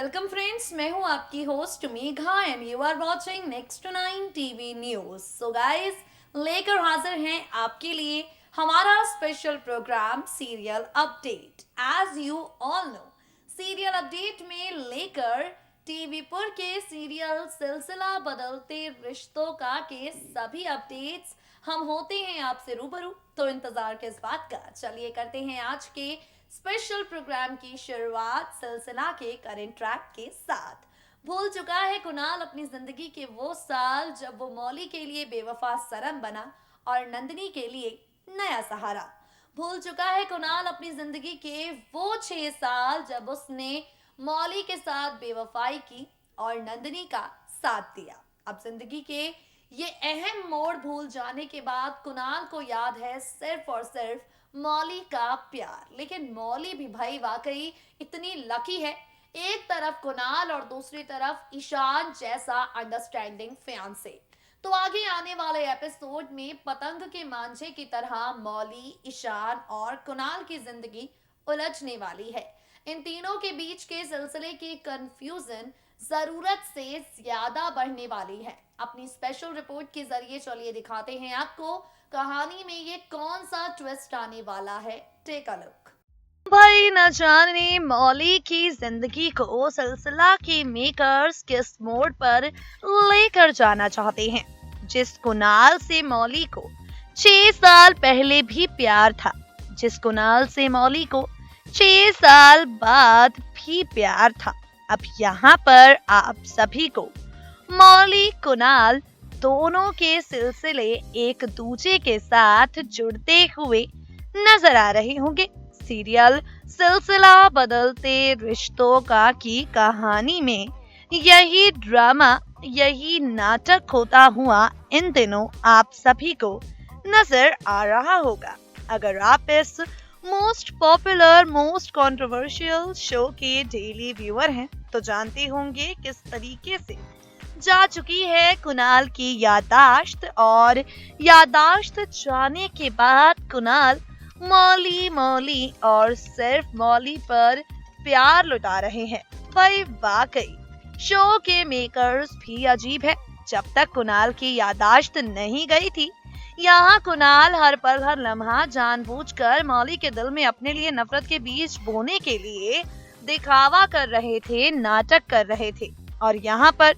Welcome friends, मैं हूं आपकी host Megha and you are watching next to 9 TV news. So guys, लेकर हाजिर हैं आपके लिए हमारा special program serial update. As you all know, serial update में लेकर टीवी पर के सीरियल सिलसिला बदलते रिश्तों का के सभी अपडेट्स हम होते हैं आपसे रूबरू। तो इंतजार किस बात का, चलिए करते हैं आज के स्पेशल प्रोग्राम की शुरुआत सिलसिला के करंट ट्रैक के साथ। भूल चुका है कुणाल अपनी जिंदगी के वो साल जब वो मौली के लिए बेवफा सरम बना और नंदिनी के लिए नया सहारा। भूल चुका है कुणाल अपनी जिंदगी के वो 6 साल जब उसने मौली के साथ बेवफाई की और नंदिनी का साथ दिया। अब जिंदगी के ये अहम मोड़ भूल जाने के बाद कुणाल को याद है सिर्फ और सिर्फ मौली का प्यार। लेकिन मौली भी भाई वाकई इतनी लकी है, एक तरफ कुणाल और दूसरी तरफ ईशान जैसा अंडरस्टैंडिंग फियांसे। तो आगे आने वाले एपिसोड में पतंग के मांझे की तरह मौली, ईशान और कुणाल की जिंदगी उलझने वाली है। इन तीनों के बीच के सिलसिले की कंफ्यूजन जरूरत से ज्यादा बढ़ने वाली है। अपनी स्पेशल रिपोर्ट के जरिए चलिए दिखाते हैं आपको कहानी में ये कौन सा ट्विस्ट आने वाला है। Take a look. भाई न जाने मौली की जिंदगी को सिलसिला के मेकर्स किस मोड़ पर लेकर जाना चाहते हैं। जिस कुणाल से मौली को 6 साल पहले भी प्यार था, जिस कुणाल से मौली को 6 साल बाद भी प्यार था, अब यहाँ पर आप सभी को मौली कुणाल दोनों के सिलसिले एक दूसरे के साथ जुड़ते हुए नजर आ रहे होंगे। सीरियल सिलसिला बदलते रिश्तों का की कहानी में यही ड्रामा, यही नाटक होता हुआ इन दिनों आप सभी को नजर आ रहा होगा। अगर आप इस most popular, most controversial show के डेली व्यूअर हैं तो जानते होंगे किस तरीके से जा चुकी है कुणाल की याददाश्त, और याददाश्त जाने के बाद कुणाल मौली मौली और सिर्फ मौली पर प्यार लुटा रहे हैं। भाई वाकई शो के मेकर्स भी अजीब है। जब तक कुणाल की याददाश्त नहीं गई थी, यहाँ कुणाल हर पल हर लम्हा जानबूझकर मौली के दिल में अपने लिए नफरत के बीज बोने के लिए दिखावा कर रहे थे, नाटक कर रहे थे। और यहाँ पर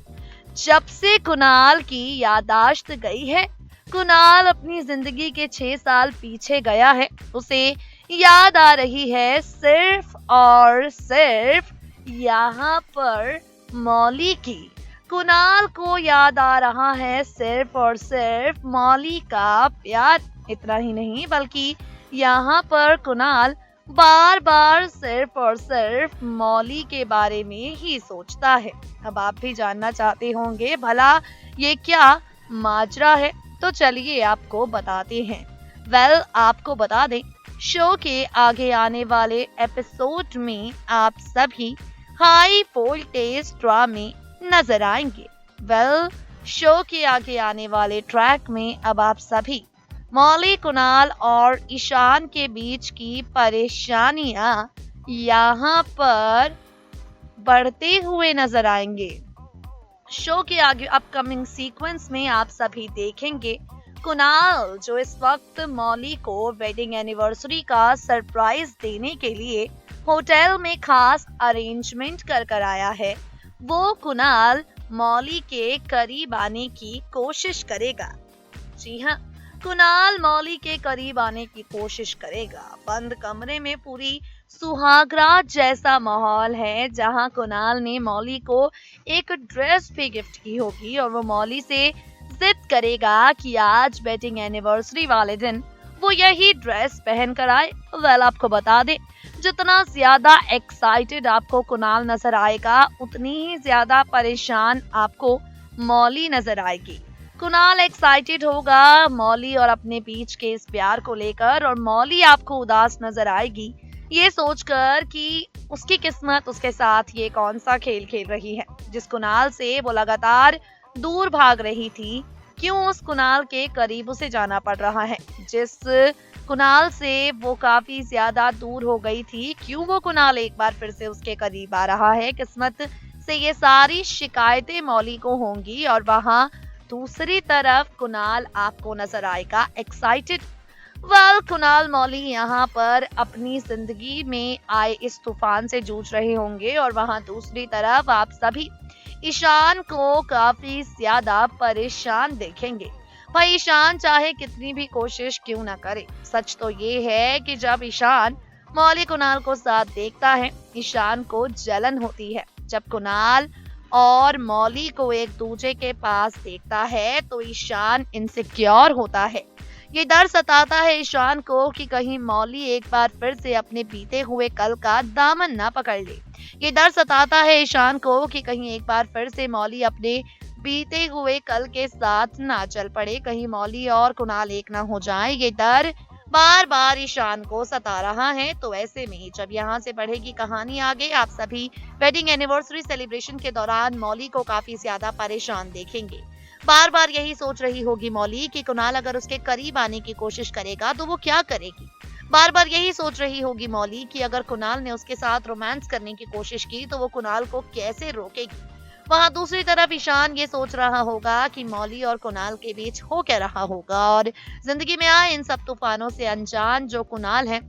जब से कुणाल की याददाश्त गई है, कुणाल अपनी जिंदगी के 6 साल पीछे गया है, उसे याद आ रही है सिर्फ और सिर्फ यहाँ पर मौली की। कुणाल को याद आ रहा है सिर्फ और सिर्फ मौली का प्यार। इतना ही नहीं बल्कि यहाँ पर कुणाल बार बार सिर्फ और सिर्फ मौली के बारे में ही सोचता है। अब आप भी जानना चाहते होंगे भला ये क्या माजरा है, तो चलिए आपको बताते हैं। आपको बता दें, शो के आगे आने वाले एपिसोड में आप सभी हाई वोल्टेज ड्रामे नजर आएंगे। शो के आगे आने वाले ट्रैक में अब आप सभी मौली, कुणाल और ईशान के बीच की परेशानियां यहाँ पर बढ़ते हुए नजर आएंगे। शो के आगे अपकमिंग सीक्वेंस में आप सभी देखेंगे कुणाल जो इस वक्त मौली को वेडिंग एनिवर्सरी का सरप्राइज देने के लिए होटल में खास अरेंजमेंट कर आया है, वो कुणाल मौली के करीब आने की कोशिश करेगा। जी हाँ, कुणाल मौली के करीब आने की कोशिश करेगा। बंद कमरे में पूरी सुहागरात जैसा माहौल है, जहां कुणाल ने मौली को एक ड्रेस भी गिफ्ट की होगी और वो मौली से जिद करेगा कि आज वेडिंग एनिवर्सरी वाले दिन वो यही ड्रेस पहन कर आए। आपको बता दें, जितना ज्यादा एक्साइटेड आपको कुणाल नजर आएगा, उतनी ही ज्यादा परेशान आपको मौली नजर आएगी। कुणाल एक्साइटेड होगा मौली और अपने बीच के इस प्यार को लेकर, और मौली आपको उदास नजर आएगी ये सोचकर कि उसकी किस्मत उसके साथ ये कौन सा खेल खेल रही है। जिस कुणाल से वो लगातार दूर भाग रही थी, क्यों उस कुणाल के करीब उसे जाना पड़ रहा है। जिस कुणाल से वो काफी ज्यादा दूर हो गई थी। क्यों वो कुणाल एक बार फिर से उसके करीब आ रहा है? किस्मत से ये सारी शिकायतें मौली को होंगी और वहां दूसरी तरफ कुणाल आपको नजर आएगा एक्साइटेड। कुणाल मौली यहाँ पर अपनी जिंदगी में आए इस तूफान से जूझ रहे होंगे और वहां दूसरी तरफ आप सभी ईशान को काफी ज्यादा परेशान देखेंगे। भाई ईशान चाहे कितनी भी कोशिश क्यों ना करे, सच तो ये है कि जब ईशान मौली कुणाल को साथ देखता है, ईशान को जलन होती है। जब कुणाल और मौली को एक दूसरे के पास देखता है तो ईशान इनसिक्योर होता है। ये डर सताता है ईशान को कि कहीं मौली एक बार फिर से अपने बीते हुए कल का दामन ना पकड़ ले। ये डर सताता है ईशान को कि कहीं एक बार फिर से मौली अपने बीते हुए कल के साथ ना चल पड़े, कहीं मौली और कुणाल एक ना हो जाए। ये डर बार बार ईशान को सता रहा है। तो ऐसे में जब यहाँ से बढ़ेगी कहानी आगे, आप सभी वेडिंग एनिवर्सरी सेलिब्रेशन के दौरान मौली को काफी ज्यादा परेशान देखेंगे। बार बार यही सोच रही होगी मौली कि कुणाल अगर उसके करीब आने की कोशिश करेगा तो वो क्या करेगी। बार बार यही सोच रही होगी मौली कि अगर कुणाल ने उसके साथ रोमांस करने की कोशिश की तो वो कुणाल को कैसे रोकेगी। वहां दूसरी तरफ ईशान ये सोच रहा होगा कि मौली और कुणाल के बीच हो क्या रहा होगा और जिंदगी में आए इन सब तूफानों से अनजान जो कुणाल है,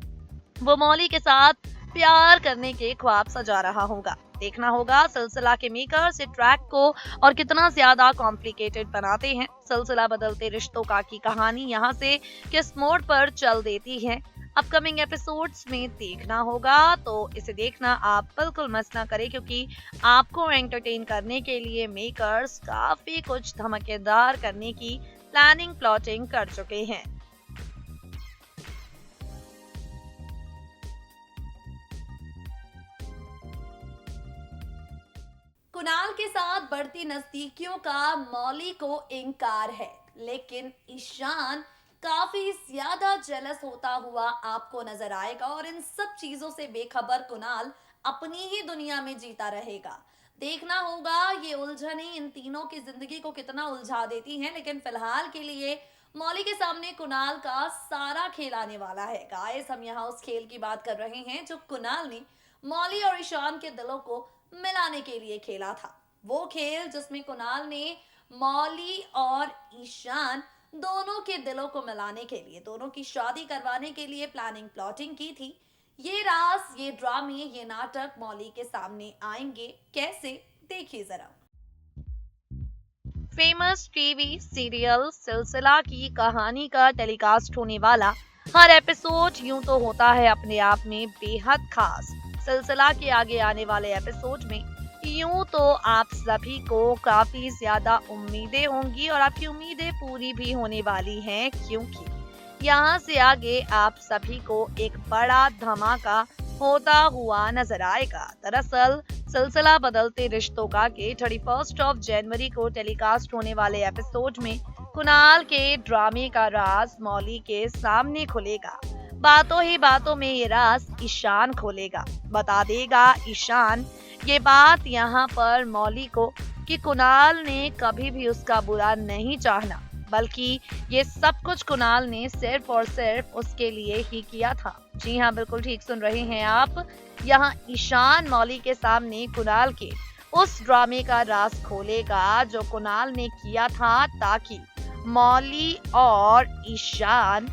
वो मौली के साथ प्यार करने के ख्वाब सजा रहा होगा। देखना होगा सिलसिला के मेकर्स इस ट्रैक को और कितना ज्यादा कॉम्प्लिकेटेड बनाते हैं। सिलसिला बदलते रिश्तों का की कहानी यहाँ से किस मोड़ पर चल देती है, अपकमिंग एपिसोड्स में देखना होगा। तो इसे देखना आप बिल्कुल मिस ना करें, क्योंकि आपको एंटरटेन करने के लिए मेकर्स काफी कुछ धमाकेदार करने की प्लानिंग प्लॉटिंग कर चुके हैं। कुणाल के साथ बढ़ती नजदीकियों का मौली को इनकार है, लेकिन ईशान काफी ज्यादा जेलस होता हुआ आपको नजर आएगा और इन सब चीजों से बेखबर कुणाल अपनी ही दुनिया में जीता रहेगा। देखना होगा ये उलझने इन तीनों की जिंदगी को कितना उलझा देती हैं, लेकिन फिलहाल के लिए मौली के सामने कुणाल का सारा खेल आने वाला है। गाइस, हम यहाँ उस खेल की बात कर रहे हैं जो कुणाल ने मौली और ईशान के दिलों को मिलाने के लिए खेला था। वो खेल जिसमें कुणाल ने मौली और ईशान दोनों के दिलों को मिलाने के लिए, दोनों की शादी करवाने के लिए प्लानिंग प्लॉटिंग की थी। ये राज, ये ड्रामे, ये नाटक मौली के सामने आएंगे कैसे, देखिए जरा। फेमस टीवी सीरियल सिलसिला की कहानी का टेलीकास्ट होने वाला हर एपिसोड यूं तो होता है अपने आप में बेहद खास। सिलसिला के आगे आने वाले एपिसोड में यूं तो आप सभी को काफी ज्यादा उम्मीदें होंगी और आपकी उम्मीदें पूरी भी होने वाली हैं, क्योंकि यहाँ से आगे आप सभी को एक बड़ा धमाका होता हुआ नजर आएगा। दरअसल सिलसिला बदलते रिश्तों का के 31 जनवरी को टेलीकास्ट होने वाले एपिसोड में कुणाल के ड्रामे का राज मौली के सामने खुलेगा। बातों ही बातों में ये राज ईशान खोलेगा, बता देगा ईशान ये बात यहाँ पर मौली को कि कुणाल ने कभी भी उसका बुरा नहीं चाहना, बल्कि ये सब कुछ कुणाल ने सिर्फ और सिर्फ उसके लिए ही किया था। जी हाँ, बिल्कुल ठीक सुन रहे हैं आप। यहाँ ईशान मौली के सामने कुणाल के उस ड्रामे का राज खोलेगा जो कुणाल ने किया था, ताकि मौली और ईशान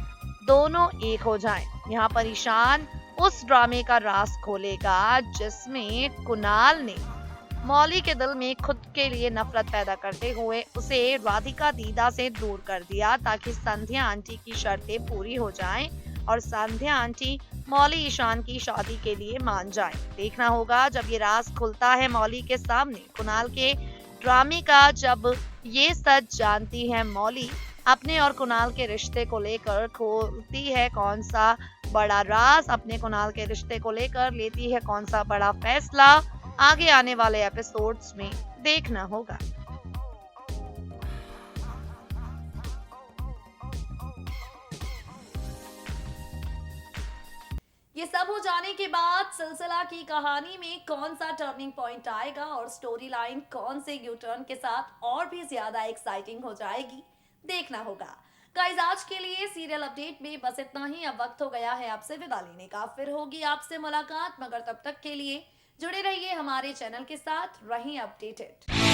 दोनों एक हो जाएं। यहाँ पर ईशान उस ड्रामे का राज खोलेगा जिसमें कुणाल ने मौली के दिल में खुद के लिए नफरत पैदा करते हुए उसे राधिका दीदा से दूर कर दिया, ताकि संध्या आंटी की शर्तें पूरी हो जाएं और संध्या आंटी मौली ईशान की शादी के लिए मान जाए। देखना होगा जब ये राज खुलता है मौली के सामने, कुणाल के ड्रामे का। जब ये सच जानती है मौली, अपने और कुणाल के रिश्ते को लेकर खोलती है कौन सा बड़ा राज, अपने कुणाल के रिश्ते को लेकर लेती है कौन सा बड़ा फैसला, आगे आने वाले एपिसोड्स में देखना होगा। ये सब हो जाने के बाद सिलसिला की कहानी में कौन सा टर्निंग पॉइंट आएगा और स्टोरी लाइन कौन से यू टर्न के साथ और भी ज्यादा एक्साइटिंग हो जाएगी, देखना होगा। गाइस आज के लिए सीरियल अपडेट में बस इतना ही। अब वक्त हो गया है आपसे विदा लेने का, फिर होगी आपसे मुलाकात, मगर तब तक के लिए जुड़े रहिए हमारे चैनल के साथ, रहें अपडेटेड।